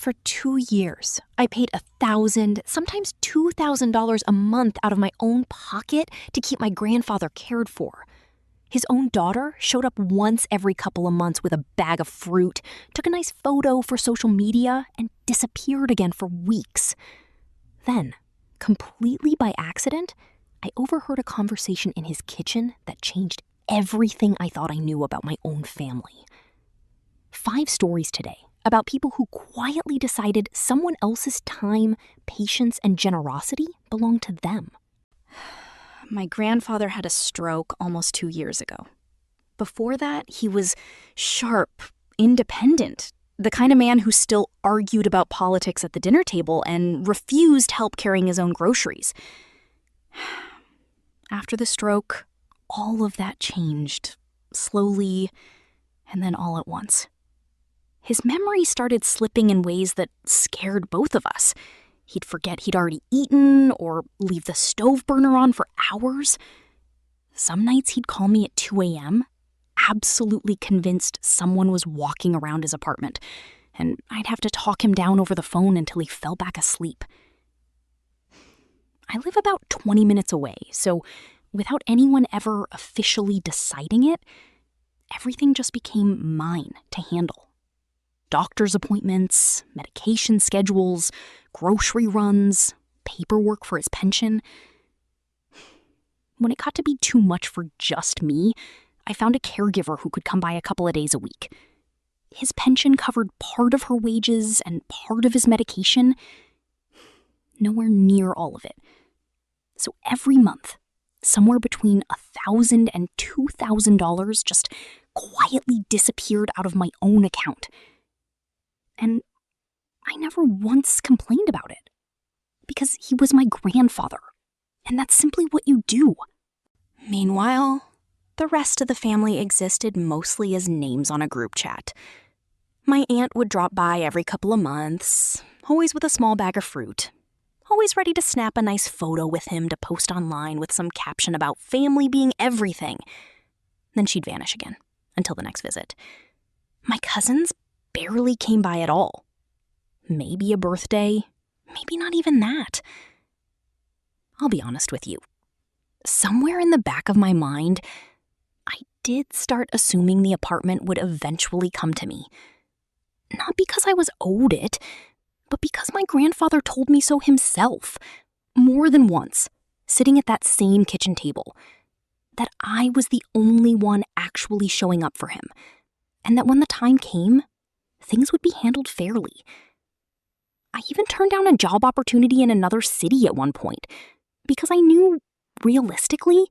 For 2 years, I paid $1,000, sometimes $2,000 a month out of my own pocket to keep my grandfather cared for. His own daughter showed up once every couple of months with a bag of fruit, took a nice photo for social media, and disappeared again for weeks. Then, completely by accident, I overheard a conversation in his kitchen that changed everything I thought I knew about my own family. 5 stories today about people who quietly decided someone else's time, patience, and generosity belonged to them. My grandfather had a stroke almost 2 years ago. Before that, he was sharp, independent, the kind of man who still argued about politics at the dinner table and refused help carrying his own groceries. After the stroke, all of that changed, slowly, and then all at once. His memory started slipping in ways that scared both of us. He'd forget he'd already eaten or leave the stove burner on for hours. Some nights he'd call me at 2 a.m., absolutely convinced someone was walking around his apartment, and I'd have to talk him down over the phone until he fell back asleep. I live about 20 minutes away, so without anyone ever officially deciding it, everything just became mine to handle. Doctor's appointments, medication schedules, grocery runs, paperwork for his pension. When it got to be too much for just me, I found a caregiver who could come by a couple of days a week. His pension covered part of her wages and part of his medication, nowhere near all of it. So every month, somewhere between $1,000 and $2,000 just quietly disappeared out of my own account. And I never once complained about it, because he was my grandfather, and that's simply what you do. Meanwhile, the rest of the family existed mostly as names on a group chat. My aunt would drop by every couple of months, always with a small bag of fruit, always ready to snap a nice photo with him to post online with some caption about family being everything. Then she'd vanish again, until the next visit. My cousins barely came by at all. Maybe a birthday, maybe not even that. I'll be honest with you. Somewhere in the back of my mind, I did start assuming the apartment would eventually come to me. Not because I was owed it, but because my grandfather told me so himself, more than once, sitting at that same kitchen table, that I was the only one actually showing up for him, and that when the time came, things would be handled fairly. I even turned down a job opportunity in another city at one point, because I knew, realistically,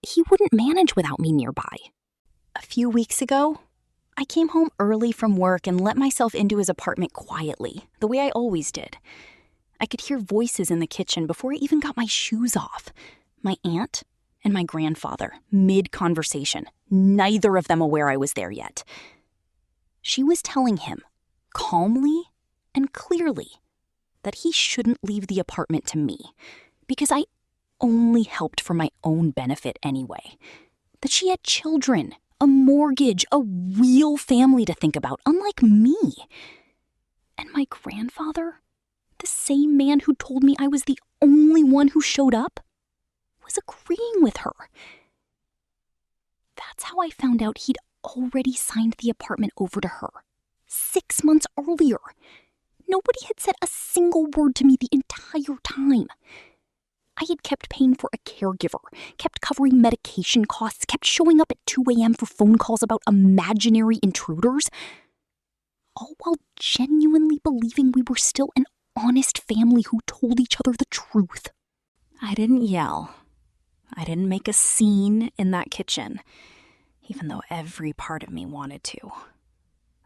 he wouldn't manage without me nearby. A few weeks ago, I came home early from work and let myself into his apartment quietly, the way I always did. I could hear voices in the kitchen before I even got my shoes off. My aunt and my grandfather, mid-conversation, neither of them aware I was there yet. She was telling him, calmly and clearly, that he shouldn't leave the apartment to me, because I only helped for my own benefit anyway. That she had children, a mortgage, a real family to think about, unlike me. And my grandfather, the same man who told me I was the only one who showed up, was agreeing with her. That's how I found out he'd already signed the apartment over to her, 6 months earlier. Nobody had said a single word to me the entire time. I had kept paying for a caregiver, kept covering medication costs, kept showing up at 2 a.m. for phone calls about imaginary intruders, all while genuinely believing we were still an honest family who told each other the truth. I didn't yell. I didn't make a scene in that kitchen, even though every part of me wanted to.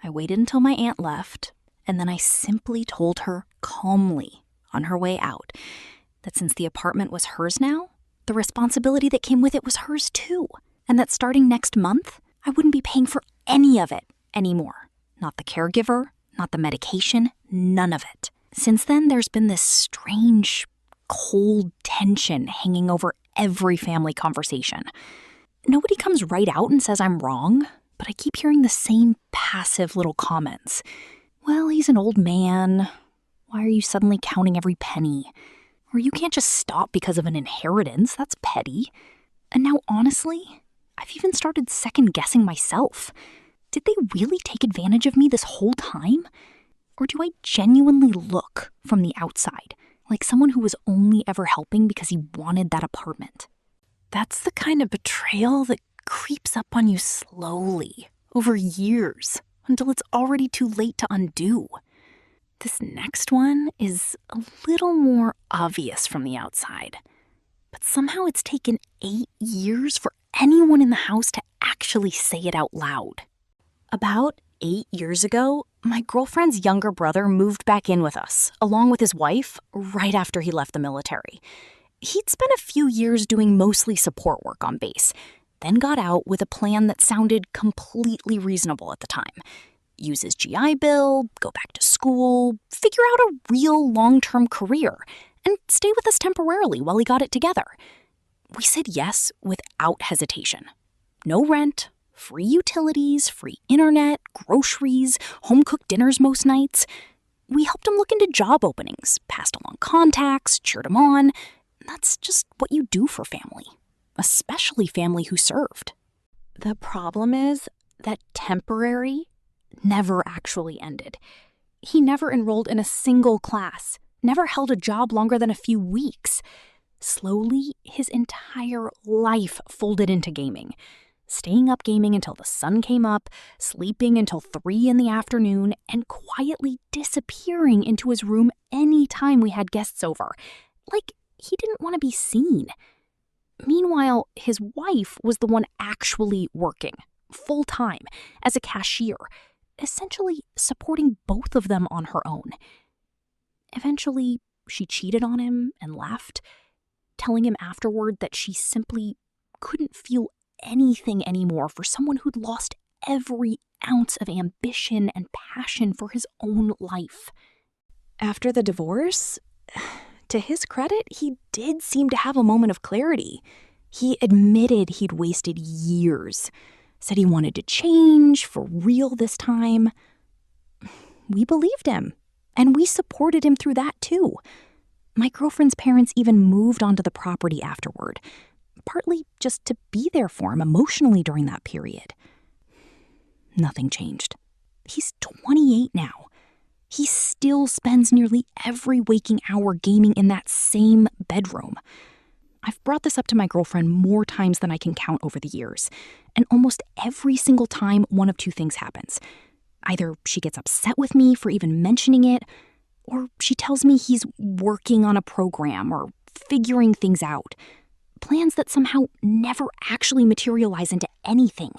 I waited until my aunt left, and then I simply told her calmly on her way out that since the apartment was hers now, the responsibility that came with it was hers too, and that starting next month, I wouldn't be paying for any of it anymore. Not the caregiver, not the medication, none of it. Since then, there's been this strange, cold tension hanging over every family conversation. Nobody comes right out and says I'm wrong, but I keep hearing the same passive little comments. Well, he's an old man. Why are you suddenly counting every penny? Or you can't just stop because of an inheritance. That's petty. And now, honestly, I've even started second-guessing myself. Did they really take advantage of me this whole time? Or do I genuinely look from the outside like someone who was only ever helping because he wanted that apartment? That's the kind of betrayal that creeps up on you slowly, over years, until it's already too late to undo. This next one is a little more obvious from the outside, but somehow it's taken 8 years for anyone in the house to actually say it out loud. About 8 years ago, my girlfriend's younger brother moved back in with us, along with his wife, right after he left the military. He'd spent a few years doing mostly support work on base, then got out with a plan that sounded completely reasonable at the time. Use his GI Bill, go back to school, figure out a real long-term career, and stay with us temporarily while he got it together. We said yes without hesitation. No rent, free utilities, free internet, groceries, home-cooked dinners most nights. We helped him look into job openings, passed along contacts, cheered him on. That's just what you do for family, especially family who served. The problem is that temporary never actually ended. He never enrolled in a single class, never held a job longer than a few weeks. Slowly, his entire life folded into gaming. Staying up gaming until the sun came up, sleeping until 3 in the afternoon, and quietly disappearing into his room any time we had guests over. Like he didn't want to be seen. Meanwhile, his wife was the one actually working, full-time, as a cashier, essentially supporting both of them on her own. Eventually, she cheated on him and left, telling him afterward that she simply couldn't feel anything anymore for someone who'd lost every ounce of ambition and passion for his own life. After the divorce, to his credit, he did seem to have a moment of clarity. He admitted he'd wasted years, said he wanted to change for real this time. We believed him, and we supported him through that too. My girlfriend's parents even moved onto the property afterward, partly just to be there for him emotionally during that period. Nothing changed. He's 28 now. He still spends nearly every waking hour gaming in that same bedroom. I've brought this up to my girlfriend more times than I can count over the years, and almost every single time one of two things happens. Either she gets upset with me for even mentioning it, or she tells me he's working on a program or figuring things out. Plans that somehow never actually materialize into anything.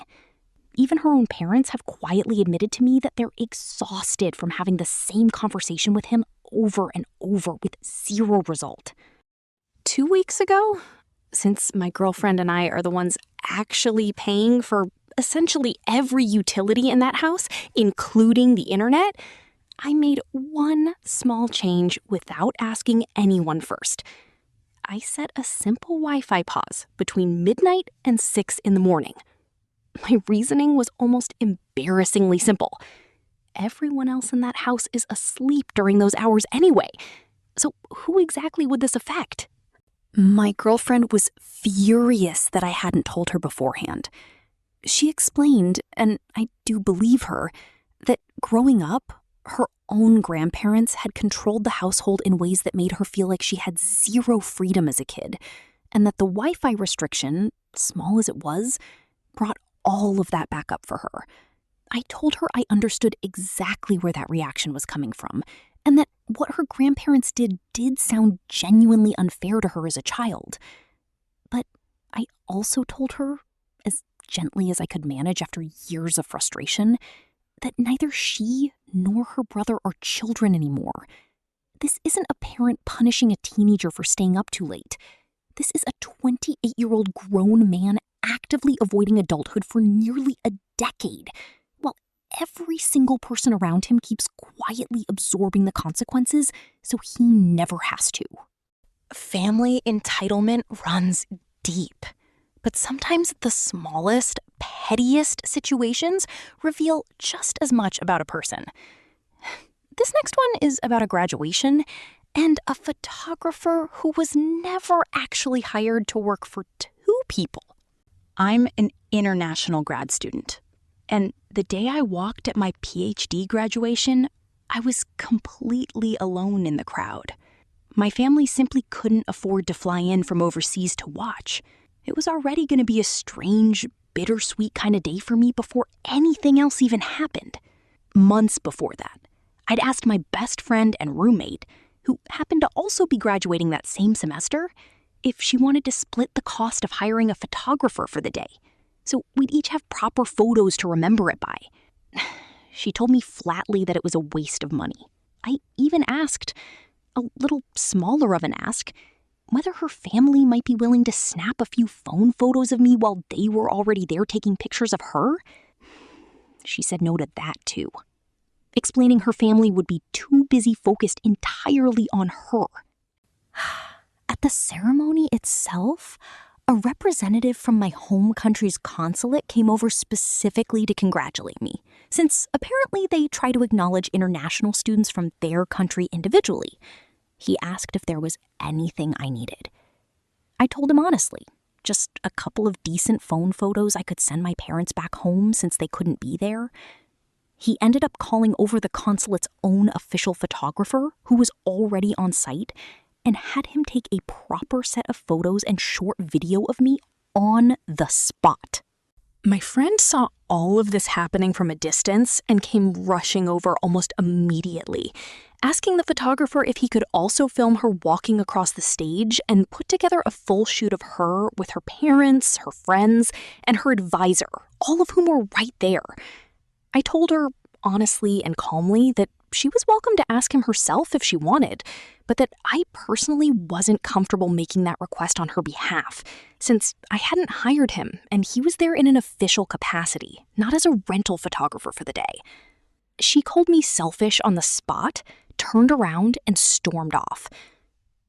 Even her own parents have quietly admitted to me that they're exhausted from having the same conversation with him over and over with zero result. 2 weeks ago, since my girlfriend and I are the ones actually paying for essentially every utility in that house, including the internet, I made one small change without asking anyone first. I set a simple Wi-Fi pause between midnight and 6 in the morning. My reasoning was almost embarrassingly simple. Everyone else in that house is asleep during those hours anyway. So who exactly would this affect? My girlfriend was furious that I hadn't told her beforehand. She explained, and I do believe her, that growing up, her own grandparents had controlled the household in ways that made her feel like she had zero freedom as a kid, and that the Wi-Fi restriction, small as it was, brought all of that back up for her. I told her I understood exactly where that reaction was coming from, and that what her grandparents did sound genuinely unfair to her as a child. But I also told her, as gently as I could manage after years of frustration, that neither she nor her brother are children anymore. This isn't a parent punishing a teenager for staying up too late. This is a 28-year-old grown man actively avoiding adulthood for nearly a decade, while every single person around him keeps quietly absorbing the consequences so he never has to. Family entitlement runs deep, but sometimes the smallest, pettiest situations reveal just as much about a person. This next one is about a graduation and a photographer who was never actually hired to work for two people. I'm an international grad student, and the day I walked at my PhD graduation, I was completely alone in the crowd. My family simply couldn't afford to fly in from overseas to watch. It was already going to be a strange, bittersweet kind of day for me before anything else even happened. Months before that, I'd asked my best friend and roommate, who happened to also be graduating that same semester, if she wanted to split the cost of hiring a photographer for the day, so we'd each have proper photos to remember it by. She told me flatly that it was a waste of money. I even asked, a little smaller of an ask, whether her family might be willing to snap a few phone photos of me while they were already there taking pictures of her. She said no to that too, explaining her family would be too busy focused entirely on her. At the ceremony itself, a representative from my home country's consulate came over specifically to congratulate me, since apparently they try to acknowledge international students from their country individually. He asked if there was anything I needed. I told him honestly, just a couple of decent phone photos I could send my parents back home since they couldn't be there. He ended up calling over the consulate's own official photographer, who was already on site, and had him take a proper set of photos and short video of me on the spot. My friend saw all of this happening from a distance and came rushing over almost immediately, asking the photographer if he could also film her walking across the stage and put together a full shoot of her with her parents, her friends, and her advisor, all of whom were right there. I told her, honestly and calmly, that she was welcome to ask him herself if she wanted, but that I personally wasn't comfortable making that request on her behalf, since I hadn't hired him and he was there in an official capacity, not as a rental photographer for the day. She called me selfish on the spot, turned around, and stormed off.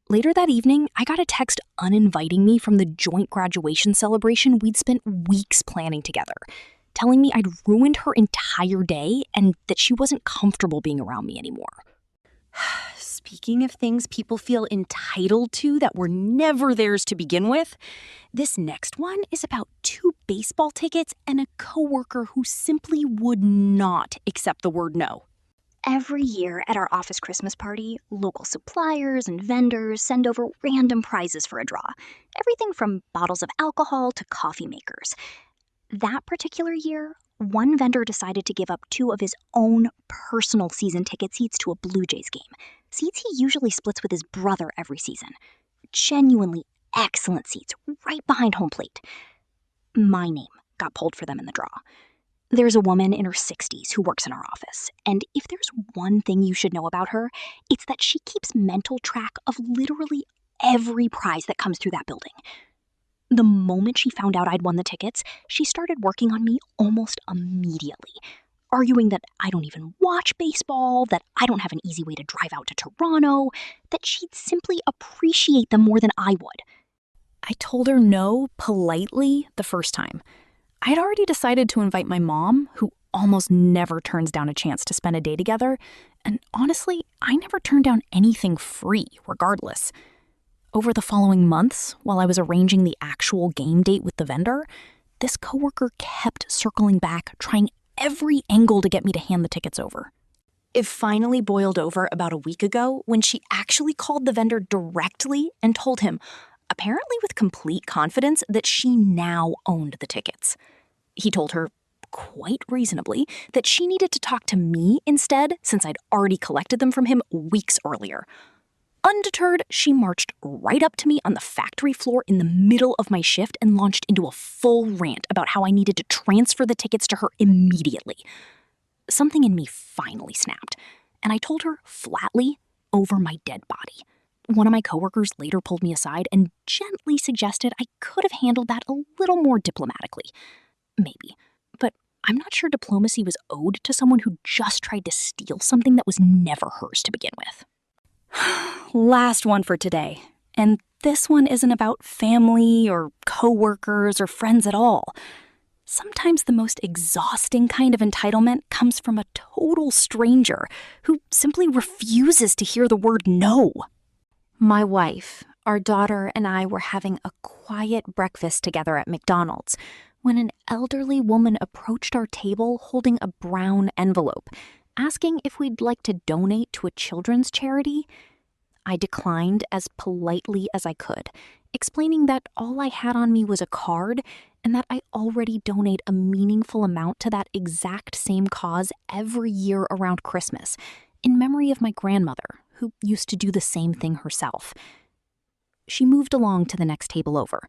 Later that evening, I got a text uninviting me from the joint graduation celebration we'd spent weeks planning together, telling me I'd ruined her entire day and that she wasn't comfortable being around me anymore. Speaking of things people feel entitled to that were never theirs to begin with, this next one is about 2 baseball tickets and a coworker who simply would not accept the word no. Every year at our office Christmas party, local suppliers and vendors send over random prizes for a draw. Everything from bottles of alcohol to coffee makers. That particular year, one vendor decided to give up 2 of his own personal season ticket seats to a Blue Jays game, seats he usually splits with his brother every season. Genuinely excellent seats, right behind home plate. My name got pulled for them in the draw. There's a woman in her 60s who works in our office, and if there's one thing you should know about her, it's that she keeps mental track of literally every prize that comes through that building. The moment she found out I'd won the tickets, she started working on me almost immediately, arguing that I don't even watch baseball, that I don't have an easy way to drive out to Toronto, that she'd simply appreciate them more than I would. I told her no politely the first time. I'd already decided to invite my mom, who almost never turns down a chance to spend a day together, and honestly, I never turned down anything free, regardless. Over the following months, while I was arranging the actual game date with the vendor, this coworker kept circling back, trying every angle to get me to hand the tickets over. It finally boiled over about a week ago when she actually called the vendor directly and told him, apparently with complete confidence, that she now owned the tickets. He told her, quite reasonably, that she needed to talk to me instead, since I'd already collected them from him weeks earlier. Undeterred, she marched right up to me on the factory floor in the middle of my shift and launched into a full rant about how I needed to transfer the tickets to her immediately. Something in me finally snapped, and I told her flatly over my dead body. One of my coworkers later pulled me aside and gently suggested I could have handled that a little more diplomatically. Maybe, but I'm not sure diplomacy was owed to someone who just tried to steal something that was never hers to begin with. Last one for today, and this one isn't about family or coworkers or friends at all. Sometimes the most exhausting kind of entitlement comes from a total stranger who simply refuses to hear the word no. My wife, our daughter, and I were having a quiet breakfast together at McDonald's when an elderly woman approached our table holding a brown envelope, asking if we'd like to donate to a children's charity. I declined as politely as I could, explaining that all I had on me was a card and that I already donate a meaningful amount to that exact same cause every year around Christmas, in memory of my grandmother, who used to do the same thing herself. She moved along to the next table over.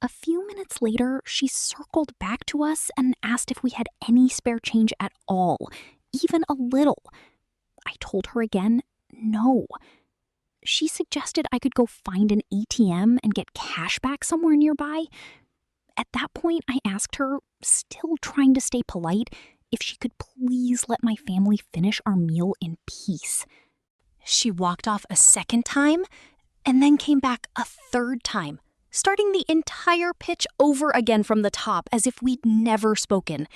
A few minutes later, she circled back to us and asked if we had any spare change at all, even a little. I told her again, no. She suggested I could go find an ATM and get cash back somewhere nearby. At that point, I asked her, still trying to stay polite, if she could please let my family finish our meal in peace. She walked off a second time and then came back a third time, starting the entire pitch over again from the top as if we'd never spoken.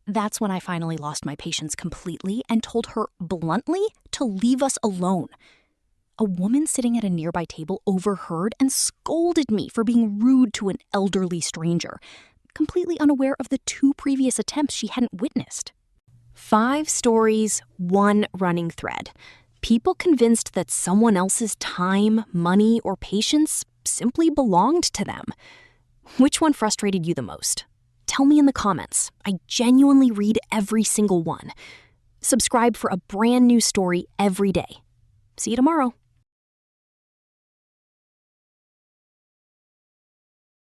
That's when I finally lost my patience completely and told her bluntly to leave us alone. A woman sitting at a nearby table overheard and scolded me for being rude to an elderly stranger, completely unaware of the 2 previous attempts she hadn't witnessed. 5 stories, 1 running thread. People convinced that someone else's time, money, or patience simply belonged to them. Which one frustrated you the most? Tell me in the comments. I genuinely read every single one. Subscribe for a brand new story every day. See you tomorrow.